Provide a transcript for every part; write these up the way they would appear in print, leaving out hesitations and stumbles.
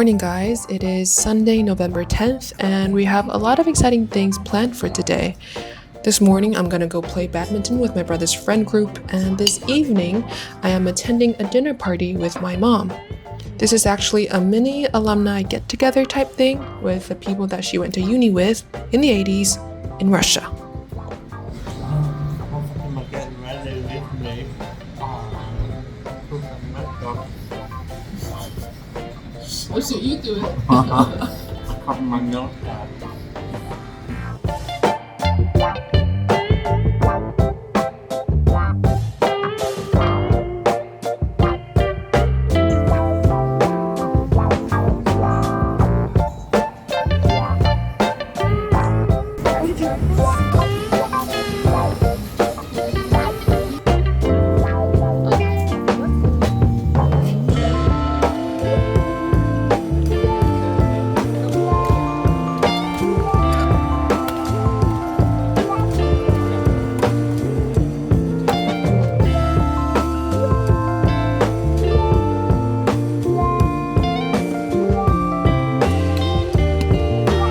morning, guys. It is Sunday, November 10th, and we have a lot of exciting things planned for today. This morning, I'm gonna go play badminton with my brother's friend group, and this evening, I am attending a dinner party with my mom. This is actually a mini alumni get-together type thing with the people that she went to uni with in the 80s in Russia. What should you do? My nose.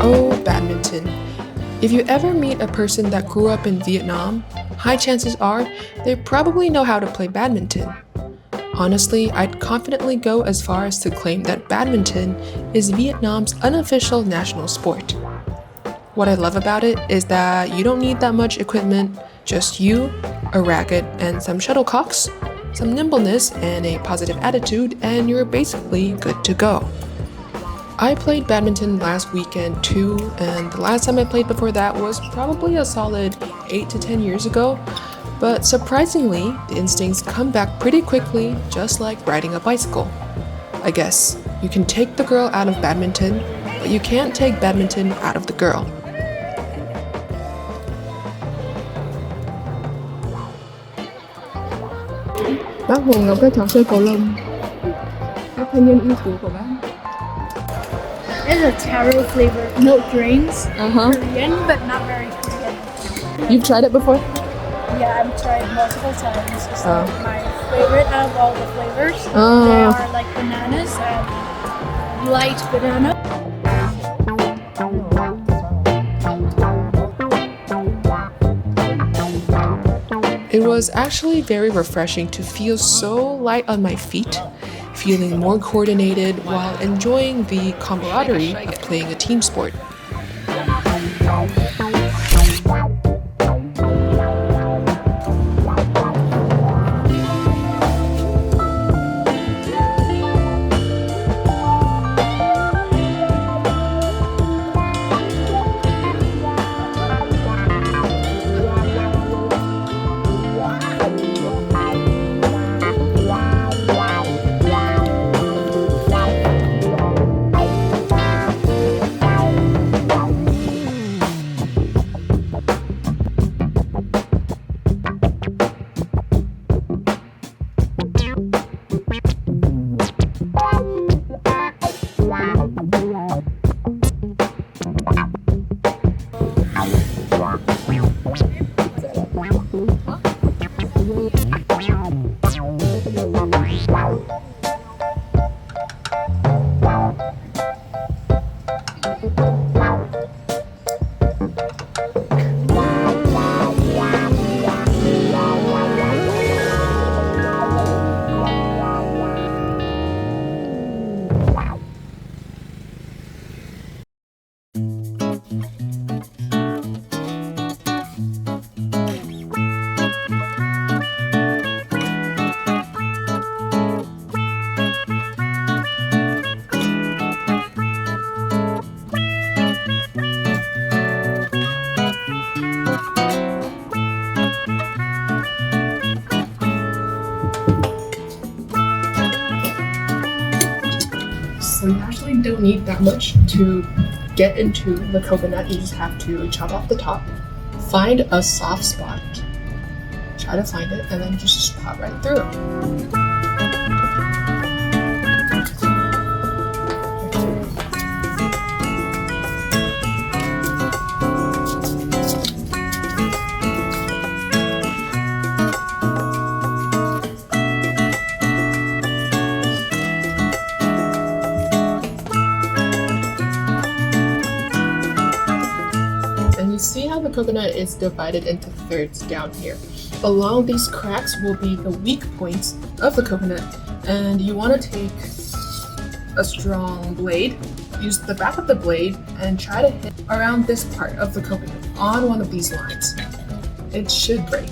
Oh, badminton. If you ever meet a person that grew up in Vietnam, high chances are they probably know how to play badminton. Honestly, I'd confidently go as far as to claim that badminton is Vietnam's unofficial national sport. What I love about it is that you don't need that much equipment, just you, a racket, and some shuttlecocks, some nimbleness, and a positive attitude, and you're basically good to go. I played badminton last weekend too, and the last time I played before that was probably a solid 8 to 10 years ago, but surprisingly, the instincts come back pretty quickly, just like riding a bicycle. I guess you can take the girl out of badminton, but you can't take badminton out of the girl. Bác Hồ Ngọc các trò chơi cầu lông. Các thanh niên ưu tú của bác. It's a taro flavored milk drinks. Korean, but not very Korean. You've tried it before? Yeah, I've tried multiple times. It's like my favorite out of all the flavors. They Oh. are like bananas and light banana. It was actually very refreshing to feel so light on my feet, feeling more coordinated while enjoying the camaraderie of playing a team sport. So you actually don't need that much to get into the coconut. You just have to chop off the top, find a soft spot, try to find it, and then just pop right through. you see how the coconut is divided into thirds down here? Along these cracks will be the weak points of the coconut, and you want to take a strong blade, use the back of the blade, and try to hit around this part of the coconut on one of these lines. It should break.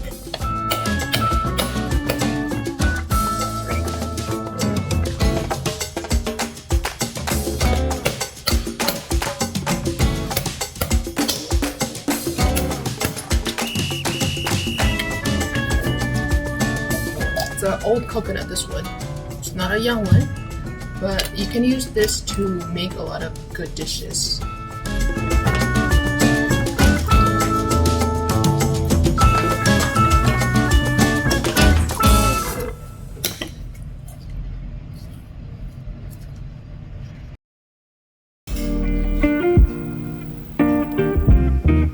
It's an old coconut, this one. It's not a young one, but you can use this to make a lot of good dishes.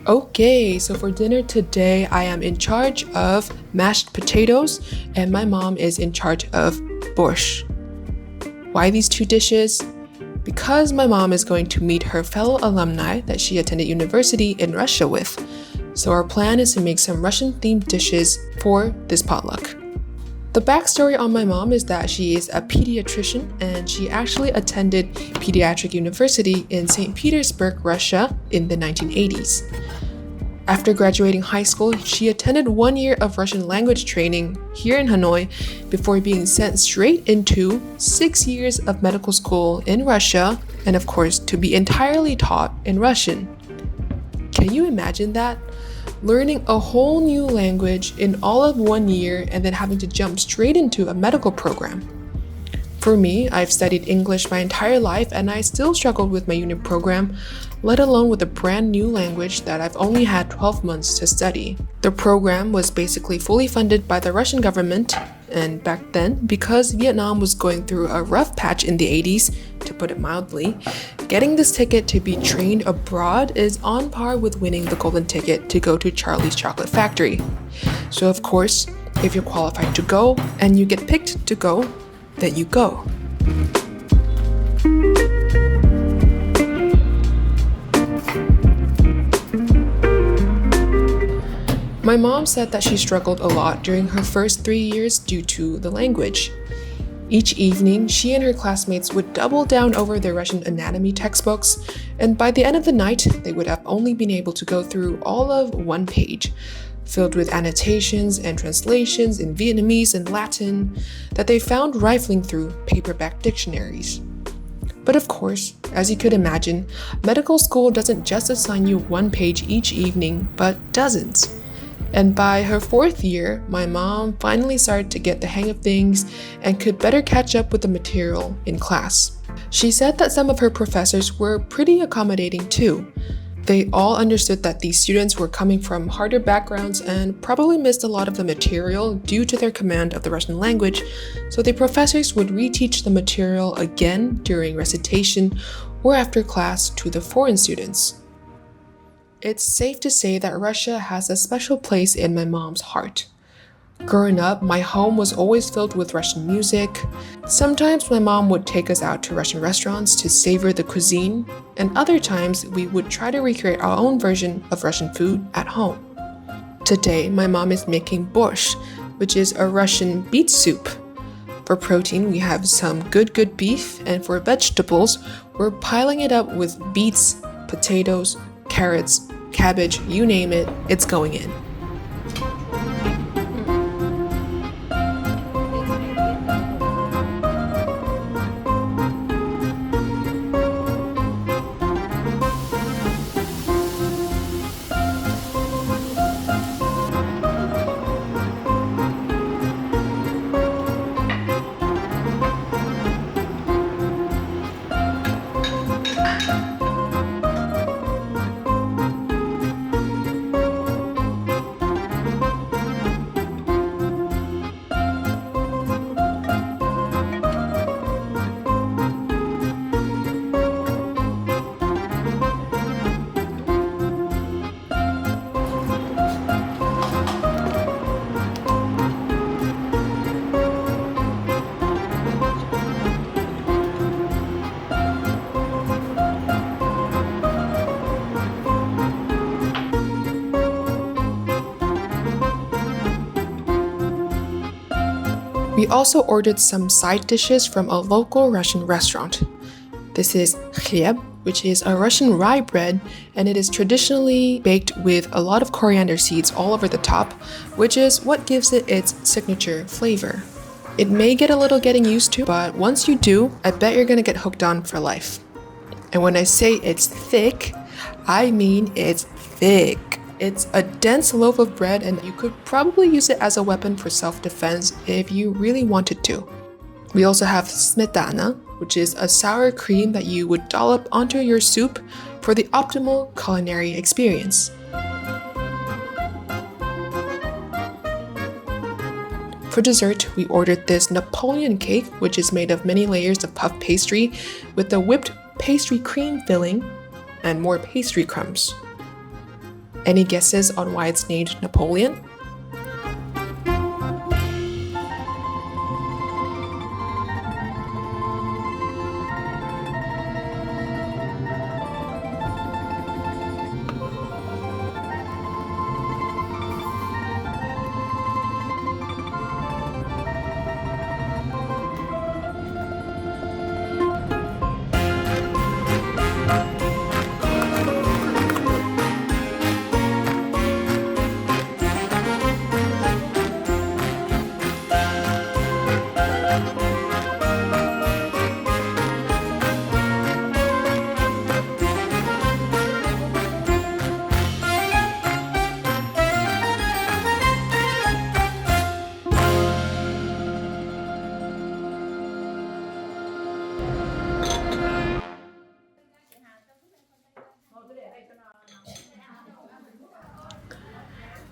Okay, so for dinner today, I am in charge of mashed potatoes, and my mom is in charge of borscht. Why these two dishes? Because my mom is going to meet her fellow alumni that she attended university in Russia with. So our plan is to make some Russian-themed dishes for this potluck. The backstory on my mom is that she is a pediatrician and she actually attended pediatric university in St. Petersburg, Russia in the 1980s. After graduating high school, she attended 1 year of Russian language training here in Hanoi before being sent straight into 6 years of medical school in Russia, and of course, to be entirely taught in Russian. Can you imagine that? Learning a whole new language in all of 1 year and then having to jump straight into a medical program. For me, I've studied English my entire life and I still struggled with my unit program, let alone with a brand new language that I've only had 12 months to study. The program was basically fully funded by the Russian government, and back then, because Vietnam was going through a rough patch in the 80s, to put it mildly, getting this ticket to be trained abroad is on par with winning the golden ticket to go to Charlie's Chocolate Factory. So of course, if you're qualified to go and you get picked to go, then you go. My mom said that she struggled a lot during her first 3 years due to the language. Each evening, she and her classmates would double down over their Russian anatomy textbooks, and by the end of the night, they would have only been able to go through all of one page, filled with annotations and translations in Vietnamese and Latin that they found rifling through paperback dictionaries. But of course, as you could imagine, medical school doesn't just assign you one page each evening, but dozens. And by her 4th year, my mom finally started to get the hang of things and could better catch up with the material in class. She said that some of her professors were pretty accommodating too. They all understood that these students were coming from harder backgrounds and probably missed a lot of the material due to their command of the Russian language, so the professors would reteach the material again during recitation or after class to the foreign students. It's safe to say that Russia has a special place in my mom's heart. Growing up, my home was always filled with Russian music. Sometimes my mom would take us out to Russian restaurants to savor the cuisine, and other times we would try to recreate our own version of Russian food at home. Today, my mom is making borscht, which is a Russian beet soup. For protein, we have some good beef, and for vegetables, we're piling it up with beets, potatoes, carrots, cabbage, you name it, it's going in. We also ordered some side dishes from a local Russian restaurant. This is chlieb, which is a Russian rye bread, and it is traditionally baked with a lot of coriander seeds all over the top, which is what gives it its signature flavor. It may get a little getting used to, but once you do, I bet you're gonna get hooked on for life. And when I say it's thick, I mean it's thick. It's a dense loaf of bread, and you could probably use it as a weapon for self-defense if you really wanted to. We also have smetana, which is a sour cream that you would dollop onto your soup for the optimal culinary experience. For dessert, we ordered this Napoleon cake, which is made of many layers of puff pastry with a whipped pastry cream filling and more pastry crumbs. Any guesses on why it's named Napoleon?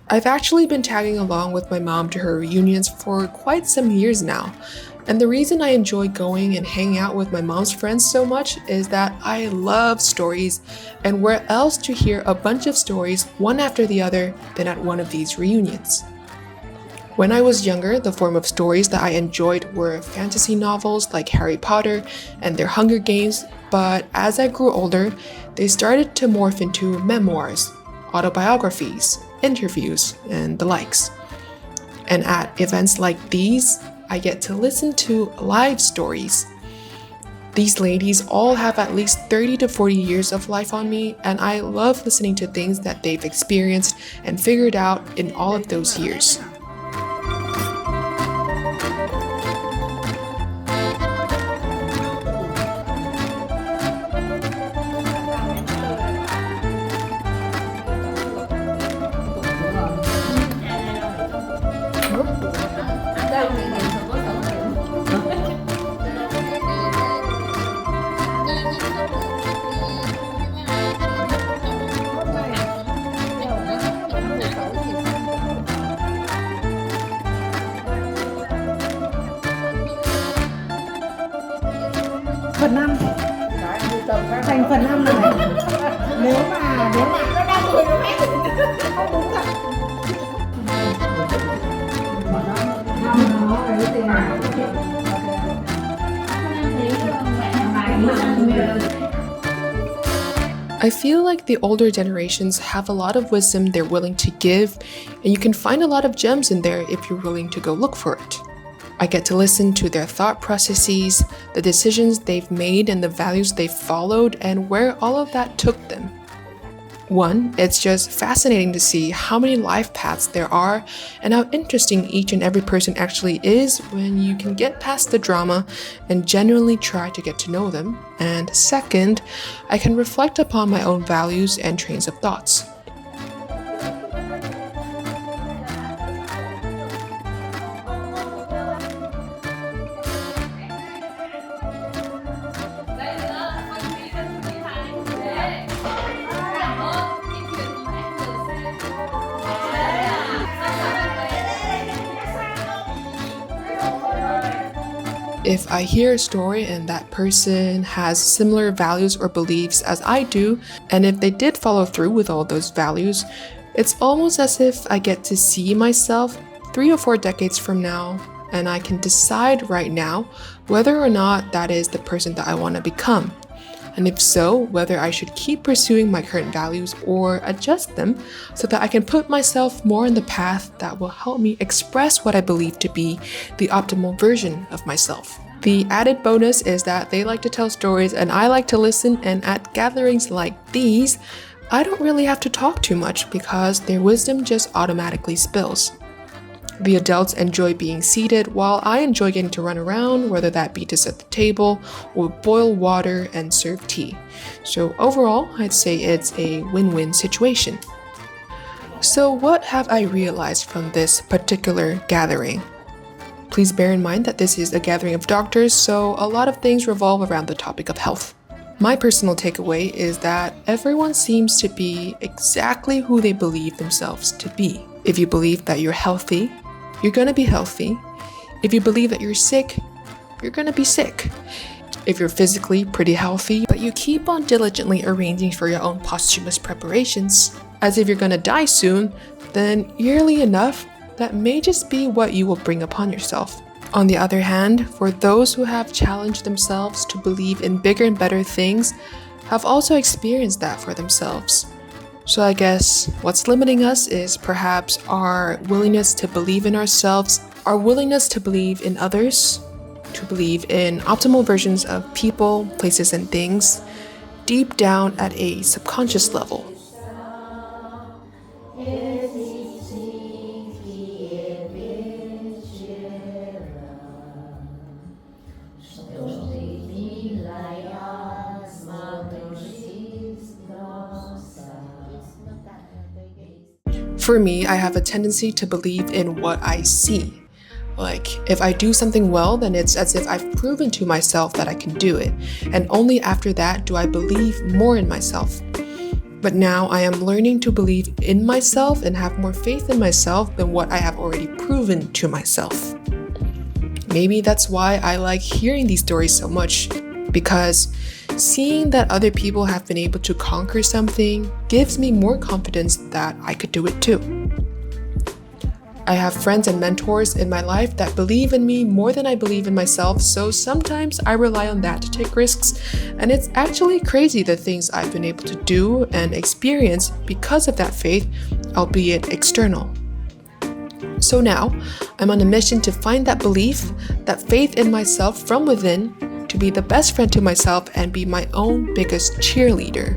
I've actually been tagging along with my mom to her reunions for quite some years now. And the reason I enjoy going and hanging out with my mom's friends so much is that I love stories, and where else to hear a bunch of stories one after the other than at one of these reunions. When I was younger, the form of stories that I enjoyed were fantasy novels like Harry Potter and their Hunger Games, but as I grew older, they started to morph into memoirs, autobiographies, interviews, and the likes. And at events like these, I get to listen to live stories. These ladies all have at least 30 to 40 years of life on me, and I love listening to things that they've experienced and figured out in all of those years. Phần 5 thành phần 5 này. Nếu mà nó đang 10 mét thì không đúng thật. I feel like the older generations have a lot of wisdom they're willing to give, and you can find a lot of gems in there if you're willing to go look for it. I get to listen to their thought processes, the decisions they've made, and the values they've followed, and where all of that took them. One, it's just fascinating to see how many life paths there are and how interesting each and every person actually is when you can get past the drama and genuinely try to get to know them. And second, I can reflect upon my own values and trains of thoughts. If I hear a story and that person has similar values or beliefs as I do, and if they did follow through with all those values, it's almost as if I get to see myself 3 or 4 decades from now, and I can decide right now whether or not that is the person that I want to become. And if so, whether I should keep pursuing my current values or adjust them so that I can put myself more on the path that will help me express what I believe to be the optimal version of myself. The added bonus is that they like to tell stories and I like to listen, and at gatherings like these, I don't really have to talk too much because their wisdom just automatically spills. The adults enjoy being seated while I enjoy getting to run around, whether that be to set the table or boil water and serve tea. So overall, I'd say it's a win-win situation. So what have I realized from this particular gathering? Please bear in mind that this is a gathering of doctors, so a lot of things revolve around the topic of health. My personal takeaway is that everyone seems to be exactly who they believe themselves to be. If you believe that you're healthy, you're gonna be healthy. If you believe that you're sick, you're gonna be sick. If you're physically pretty healthy, but you keep on diligently arranging for your own posthumous preparations, as if you're gonna die soon, then eerily enough, that may just be what you will bring upon yourself. On the other hand, for those who have challenged themselves to believe in bigger and better things, have also experienced that for themselves. So I guess what's limiting us is perhaps our willingness to believe in ourselves, our willingness to believe in others, to believe in optimal versions of people, places, and things, deep down at a subconscious level. For me, I have a tendency to believe in what I see. Like, if I do something well, then it's as if I've proven to myself that I can do it, and only after that do I believe more in myself. But now I am learning to believe in myself and have more faith in myself than what I have already proven to myself. Maybe that's why I like hearing these stories so much, because seeing that other people have been able to conquer something gives me more confidence that I could do it too. I have friends and mentors in my life that believe in me more than I believe in myself, so sometimes I rely on that to take risks, and it's actually crazy the things I've been able to do and experience because of that faith, albeit external. So now, I'm on a mission to find that belief, that faith in myself from within, to be the best friend to myself and be my own biggest cheerleader.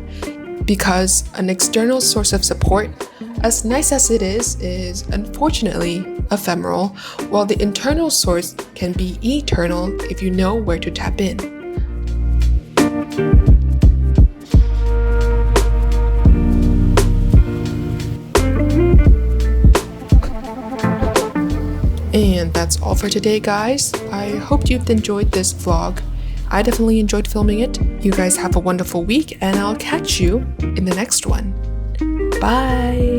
Because an external source of support, as nice as it is unfortunately ephemeral, while the internal source can be eternal if you know where to tap in. And that's all for today, guys. I hope you've enjoyed this vlog. I definitely enjoyed filming it. You guys have a wonderful week, and I'll catch you in the next one. Bye!